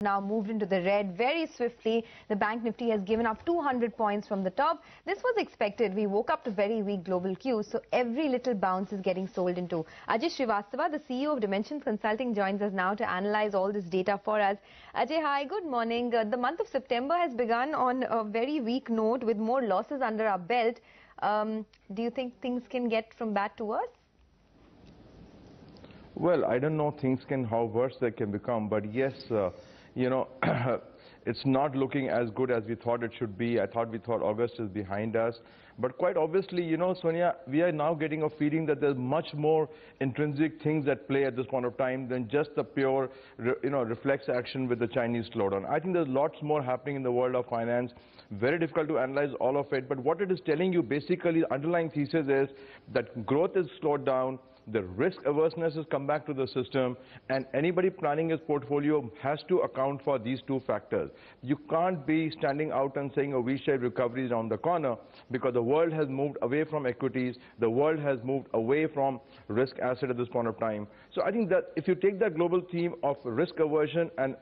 now moved into the red very swiftly. The Bank Nifty has given up 200 points from the top. This was expected. We woke up to very weak global cues, so every little bounce is getting sold into. Ajay Srivastava, the CEO of Dimensions Consulting, joins us now to analyze all this data for us. Ajay, hi, good morning. The month of September has begun on a very weak note with more losses under our belt. Do you think things can get from bad to worse? Well, I don't know how worse they can become, but yes, it's not looking as good as we thought it should be. We thought August is behind us. But quite obviously, Sonia, we are now getting a feeling that there's much more intrinsic things at play at this point of time than just the pure, reflex action with the Chinese slowdown. I think there's lots more happening in the world of finance. Very difficult to analyze all of it. But what it is telling you, basically, the underlying thesis is that growth is slowed down. The risk averseness has come back to the system, and anybody planning his portfolio has to account for these two factors. You can't be standing out and saying a V-shaped recovery is around the corner, because the world has moved away from equities, the world has moved away from risk asset at this point of time. So I think that if you take that global theme of risk aversion and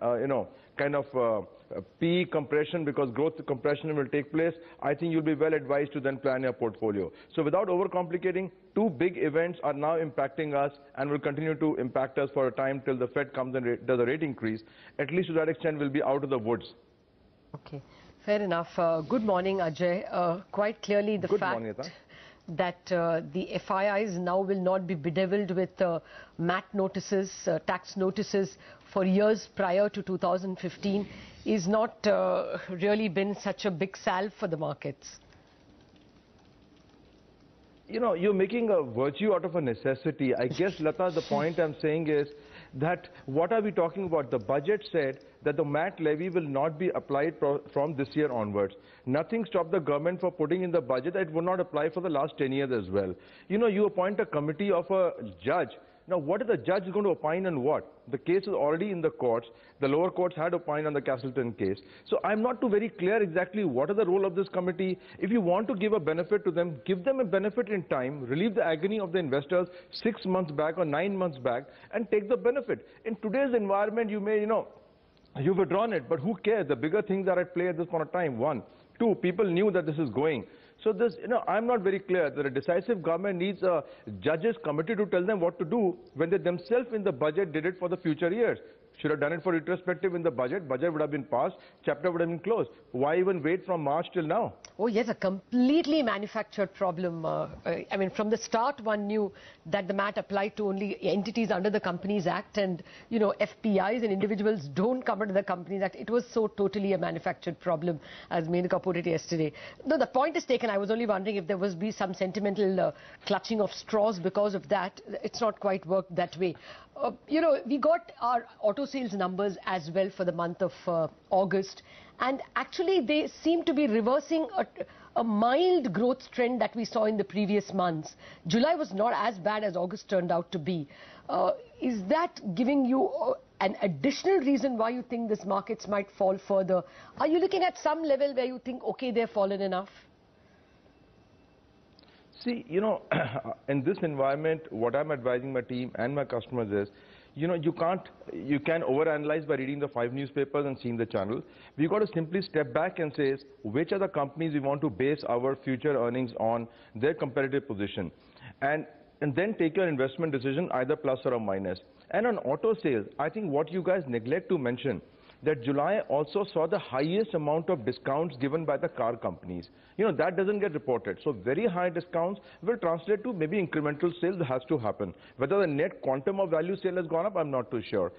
PE compression, because growth compression will take place, I think you'll be well advised to then plan your portfolio. So without overcomplicating, two big events are now impacting us and will continue to impact us for a time till the Fed comes and does a rate increase. At least to that extent, we'll be out of the woods. Okay, fair enough. Good morning, Ajay. Quite clearly the fact that the FIIs now will not be bedeviled with MAT notices, tax notices for years prior to 2015 is not really been such a big salve for the markets. You're making a virtue out of a necessity. I guess, Lata, the point I'm saying is that what are we talking about? The budget said that the MAT levy will not be applied from this year onwards. Nothing stopped the government from putting in the budget that it would not apply for the last 10 years as well. You appoint a committee of a judge. Now, what is the judge going to opine on what? The case is already in the courts. The lower courts had opined on the Castleton case. So I'm not too very clear exactly what is the role of this committee. If you want to give a benefit to them, give them a benefit in time, relieve the agony of the investors 6 months back or 9 months back, and take the benefit. In today's environment, you may, you've withdrawn it, but who cares? The bigger things are at play at this point of time. One. Two, people knew that this is going. So this, I'm not very clear that a decisive government needs a judges committee to tell them what to do when they themselves in the budget did it for the future years. Should have done it for retrospective in the budget. Budget would have been passed. Chapter would have been closed. Why even wait from March till now? Oh yes, a completely manufactured problem. I mean, from the start, one knew that the MAT applied to only entities under the Companies Act, and FPIs and individuals don't come under the Companies Act. It was so totally a manufactured problem, as Menaka put it yesterday. No, the point is taken. I was only wondering if there was be some sentimental clutching of straws because of that. It's not quite worked that way. We got our auto sales numbers as well for the month of August, and actually they seem to be reversing a mild growth trend that we saw in the previous months. July was not as bad as August turned out to be. Is that giving you an additional reason why you think this markets might fall further? Are you looking at some level where you think, okay, they've fallen enough? See, in this environment, what I'm advising my team and my customers is, you can overanalyze by reading the 5 newspapers and seeing the channel. We've got to simply step back and say, which are the companies we want to base our future earnings on, their competitive position, and then take your investment decision, either plus or minus. And on auto sales, I think what you guys neglect to mention, that July also saw the highest amount of discounts given by the car companies. That doesn't get reported. So very high discounts will translate to maybe incremental sales that has to happen. Whether the net quantum of value sale has gone up, I'm not too sure.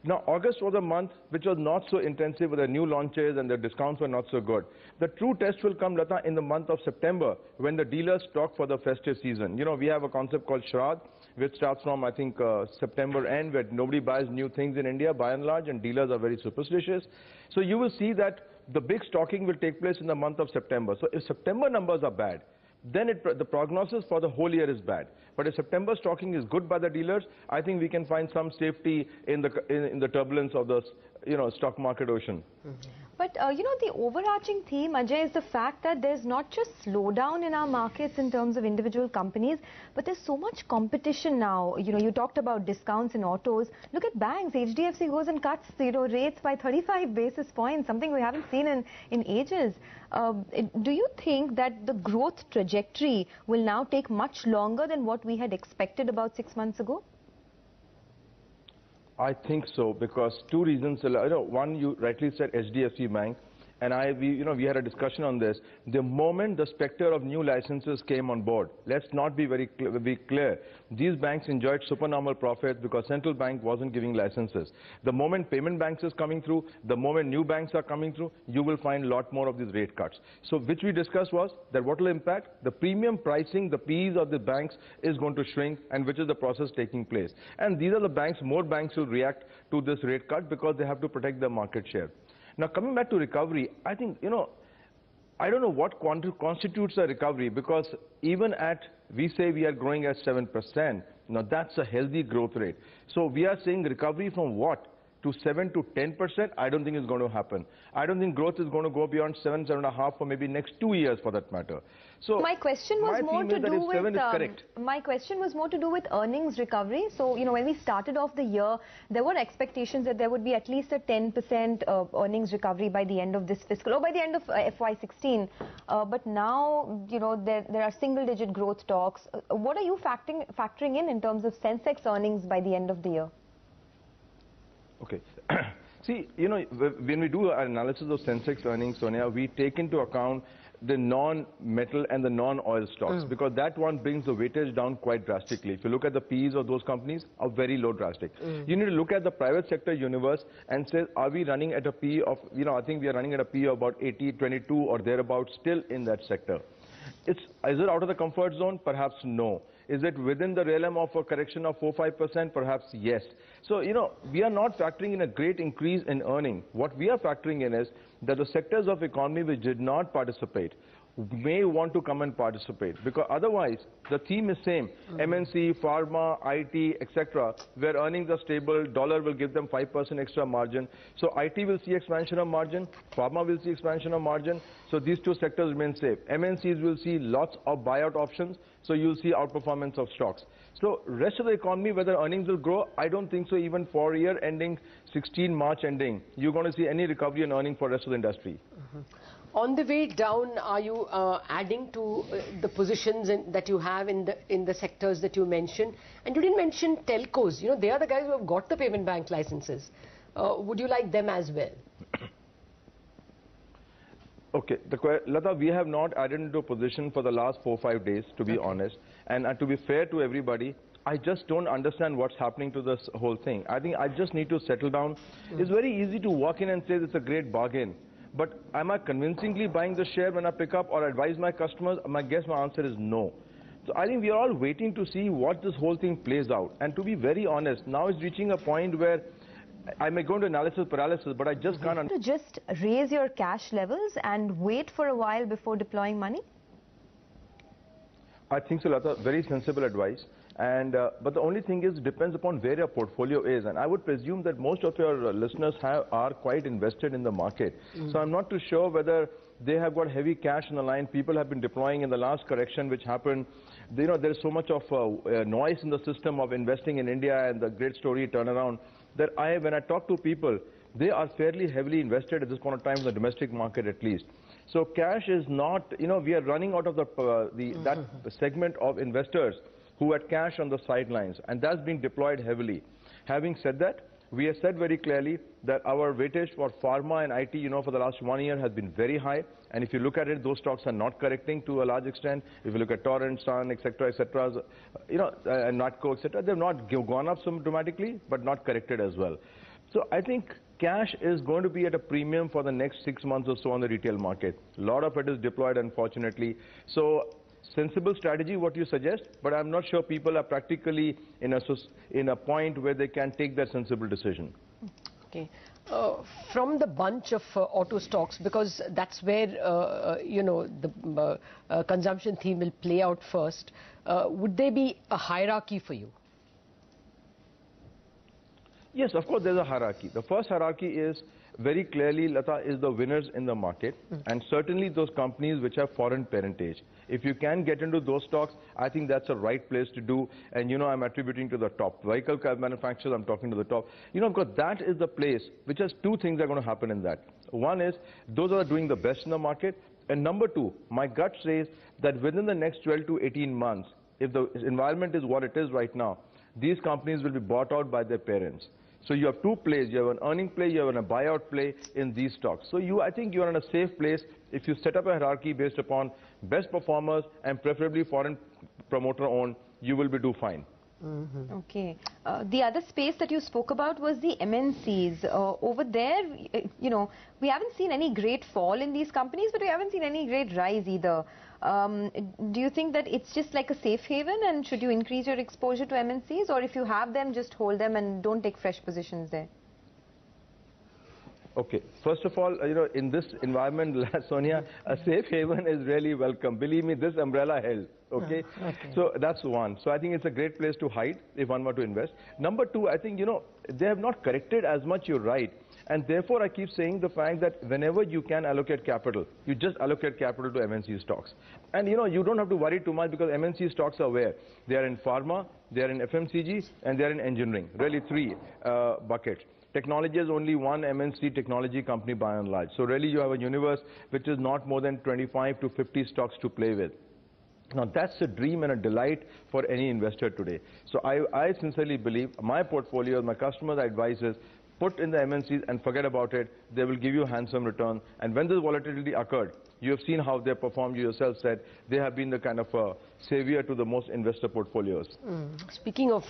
Now, August was a month which was not so intensive with the new launches and the discounts were not so good. The true test will come, Lata, in the month of September when the dealers stock for the festive season. We have a concept called Shrad, which starts from, I think, September end, where nobody buys new things in India by and large, and dealers are very superstitious. So you will see that the big stocking will take place in the month of September. So if September numbers are bad, then the prognosis for the whole year is bad. But if September stocking is good by the dealers, I think we can find some safety in the turbulence of the stock market ocean. But the overarching theme, Ajay, is the fact that there's not just slowdown in our markets in terms of individual companies, but there's so much competition now. You talked about discounts in autos. Look at banks. HDFC goes and cuts, rates by 35 basis points, something we haven't seen in ages. Do you think that the growth trajectory will now take much longer than what we had expected about 6 months ago? I think so, because two reasons. One, you rightly said HDFC Bank, and we had a discussion on this. The moment the specter of new licenses came on board, let's not be very clear. These banks enjoyed supernormal profits because central bank wasn't giving licenses. The moment payment banks is coming through, the moment new banks are coming through, you will find a lot more of these rate cuts. So which we discussed was that what will impact? The premium pricing, the P's of the banks is going to shrink, and which is the process taking place. And these are the banks, more banks will react to this rate cut because they have to protect their market share. Now, coming back to recovery, I think, I don't know what constitutes a recovery, because even we say we are growing at 7%. Now, that's a healthy growth rate. So we are saying recovery from what? To 7 to 10%, I don't think it's going to happen. I don't think growth is going to go beyond 7.5 for maybe next 2 years, for that matter. So my question was more to do with earnings recovery. So when we started off the year, there were expectations that there would be at least a 10% earnings recovery by the end of this fiscal, or by the end of FY16. But now there are single-digit growth talks. What are you factoring in terms of Sensex earnings by the end of the year? Okay. See, when we do our analysis of Sensex earnings, Sonia, we take into account the non-metal and the non-oil stocks, because that one brings the weightage down quite drastically. If you look at the P's of those companies, are very low drastic. You need to look at the private sector universe and say, are we running at a P of, I think we are running at a P of about 80, 22 or thereabouts still in that sector. Is it out of the comfort zone? Perhaps no. Is it within the realm of a correction of 4-5%? Perhaps yes. So, we are not factoring in a great increase in earning. What we are factoring in is that the sectors of economy which did not participate may want to come and participate, because otherwise the theme is same. MNC, Pharma, IT, etc., where earnings are stable, dollar will give them 5% extra margin. So IT will see expansion of margin, Pharma will see expansion of margin. So these two sectors remain safe. MNCs will see lots of buyout options, so you'll see outperformance of stocks. So rest of the economy, whether earnings will grow, I don't think so. Even for year ending 16 March ending, you're going to see any recovery in earnings for rest of the industry. On the way down, are you adding to the positions that you have in the sectors that you mentioned? And you didn't mention telcos. They are the guys who have got the payment bank licenses. Would you like them as well? Okay, Lata, we have not added into a position for the last 4-5 days, to be honest. And to be fair to everybody, I just don't understand what's happening to this whole thing. I think I just need to settle down. It's very easy to walk in and say it's a great bargain. But am I convincingly buying the share when I pick up or advise my customers? My answer is no. So I think we are all waiting to see what this whole thing plays out. And to be very honest, now it's reaching a point where I may go into analysis paralysis, but I just can't. To just raise your cash levels and wait for a while before deploying money? I think so, Lata. Very sensible advice. And but the only thing is, it depends upon where your portfolio is. And I would presume that most of your listeners are quite invested in the market. So I'm not too sure whether they have got heavy cash on the line. People have been deploying in the last correction which happened. There's so much of noise in the system of investing in India and the great story turnaround that when I talk to people, they are fairly heavily invested at this point of time in the domestic market at least. So cash is not, we are running out of that segment of investors who had cash on the sidelines, and that's being deployed heavily. Having said that, we have said very clearly that our weightage for Pharma and IT, for the last 1 year has been very high. And if you look at it, those stocks are not correcting to a large extent. If you look at Torrent, Sun, etc., and Natco, etc., they've not gone up so dramatically, but not corrected as well. So I think cash is going to be at a premium for the next 6 months or so on the retail market. A lot of it is deployed, unfortunately. So sensible strategy, what you suggest, but I'm not sure people are practically in a point where they can take that sensible decision. Okay. From the bunch of auto stocks, because that's where, the consumption theme will play out first, would there be a hierarchy for you? Yes, of course, there's a hierarchy. The first hierarchy is very clearly, Lata, is the winners in the market, and certainly those companies which have foreign parentage. If you can get into those stocks, I think that's the right place to do. And I'm attributing to the top vehicle car manufacturers, I'm talking to the top. Because that is the place which has two things that are going to happen in that. One is those are doing the best in the market. And number two, my gut says that within the next 12 to 18 months, if the environment is what it is right now, these companies will be bought out by their parents. So you have two plays. You have an earning play, you have a buyout play in these stocks. So I think you are in a safe place if you set up a hierarchy based upon best performers and preferably foreign promoter owned, you will do fine. Okay. The other space that you spoke about was the MNCs. Over there, we haven't seen any great fall in these companies, but we haven't seen any great rise either. Do you think that it's just like a safe haven, and should you increase your exposure to MNCs, or if you have them, just hold them and don't take fresh positions there? Okay. First of all, in this environment, Sonia, a safe haven is really welcome. Believe me, this umbrella held. Okay? Okay. So that's one. So I think it's a great place to hide if one were to invest. Number two, I think, they have not corrected as much, you're right. And therefore, I keep saying the fact that whenever you can allocate capital, you just allocate capital to MNC stocks. And, you don't have to worry too much because MNC stocks are where? They are in pharma, they are in FMCG, and they are in engineering. Really three buckets. Technology is only one MNC technology company by and large. So really you have a universe which is not more than 25 to 50 stocks to play with. Now that's a dream and a delight for any investor today. So I sincerely believe my portfolio, my customers, advisors, put in the MNCs and forget about it. They will give you a handsome return. And when this volatility occurred, you have seen how they performed. You yourself said they have been the kind of savior to the most investor portfolios. Speaking of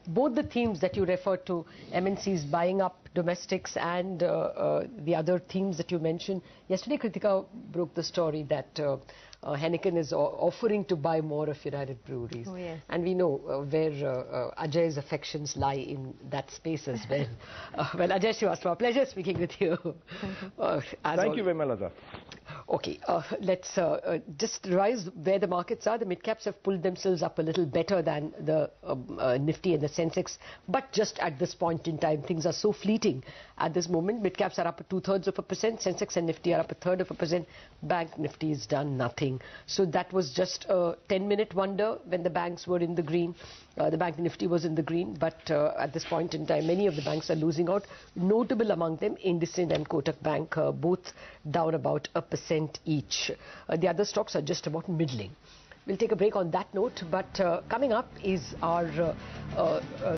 both the themes that you referred to, MNCs buying up domestics and the other themes that you mentioned, yesterday Kritika broke the story that Heineken is offering to buy more of United Breweries. Oh, yes. And we know where Ajay's affections lie in that space as well. Well, Ajay Srivastava, pleasure speaking with you. Thank you very much, Lata. Okay, let's just rise where the markets are. The mid-caps have pulled themselves up a little better than the Nifty and the Sensex, but just at this point in time, things are so fleeting. At this moment, mid-caps are up 2/3%, Sensex and Nifty are up 1/3%, Bank Nifty has done nothing. So that was just a 10-minute wonder when the banks were in the green. The Bank Nifty was in the green, but at this point in time, many of the banks are losing out. Notable among them, IndusInd and Kotak Bank, both down about 1% each. The other stocks are just about middling. We'll take a break on that note, but coming up is our